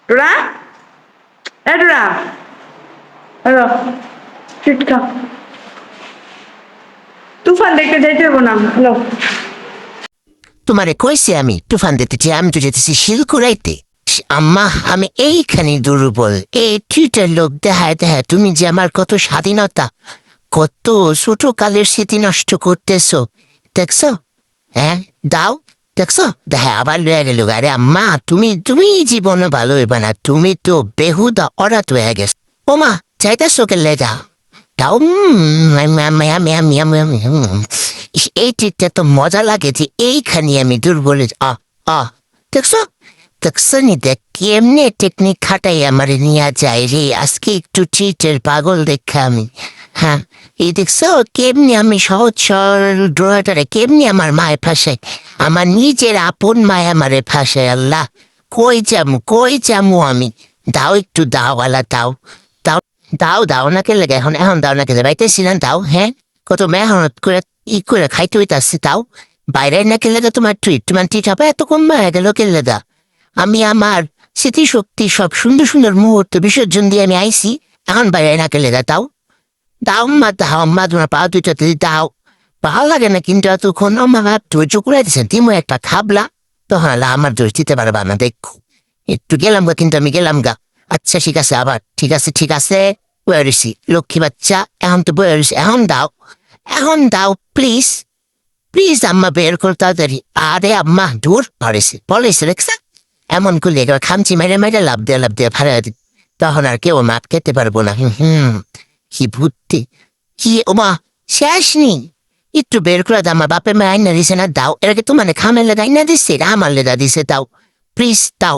ডোরা, এ ডোরা, hello, cheat খা। তুফান দেখতে যাইতে হবো না, হ্যালো। তোমারে কইছি আমি তুফান দিতেছি, আমি তো যেতেছি শিলকুড়াইতে। আম্মা আমি এইখানে দুর্বল, এই টুইটার লোক দেখায় দেখায় তুমি যে আমার কত স্বাধীনতা, কত ছোট কালের স্মৃতি নষ্ট করতেছো, দেখছো? হ্যাঁ দাও, দেখছো? দেখা আবার লয়ে গেল। আরে আম্মা তুমি তুমি জীবনে ভালো হইবা না, তুমি তো বেহুদা অরাত হয়ে গেছো। ওমা চাইতেছো কেলে দাও দাও। এই ট্রিকটা তো মজা লাগে যে এইখানে আমি দুর্বল। দেখছো, দেখছো নি দেখ কেমনে টেকনিক খাটাই আমার নিয়ে যায় রে। আজকে একটু ট্রিটের পাগল দেখা আমি। হ্যাঁ এই দেখছো কেমনি আমি সহজ সরল ড্রয়াটারে কেমনি আমার মায়ের ফাঁসাই, আমার নিজের আপন মায় আমারে ফাঁসাই। আল্লাহ কই যামু আমি? দাও একটু দাওয়ালা দাও, দাও দাও দাও না কেলে এখন এখন দাও না কেলে বাইতেছিলেন দাও। হ্যাঁ কত মেহনত করে করে খাইতে হইতাছি তাও বাইরে না কেলে দা তোমার ট্রিট, তোমার ট্রিট হবে এত কম হয়ে গেল কেলে দা? আমি আমার স্মৃতিশক্তি সব সুন্দর সুন্দর মুহূর্ত বিসর্জন দিয়ে আমি আইছি, এখন বাইরে না কেলে দা তাও দাও আম্মা তোমার পা দুইটা দাও। ভালো লাগে না কিন্তু এতক্ষণ আমার ধৈর্য করে দিচ্ছেন তিমো একটা খাবলা, তখন আমার ধৈর্য দিতে পারবা না। দেখো একটু গেলাম গা, কিন্তু আমি গেলাম গা। আচ্ছা ঠিক আছে, আবার ঠিক আছে ঠিক আছে, বয়েছি লক্ষ্মী বাচ্চা, এখন তো বয়েছি, এখন দাও প্লিজ প্লিজ আম্মা বের কর তাড়াতাড়ি। আরে আম্মা দূর পড়েছে দেখছা, এমন করলে এবার খামচি মেরে মেরে লাভ দিয়ে ফারা দি, তখন আর কেউ মাপ খেতে পারবো না। কি বুদ্ধি, কি ওমা শেষ নেই। একটু বের করে দাও, আমার বাপের মায় আইনা দিছে না, দাও। এটাকে তো মানে খামের লেদা আইনা দিচ্ছে, আমার লেদা দিছে, দাও প্লিজ দাও।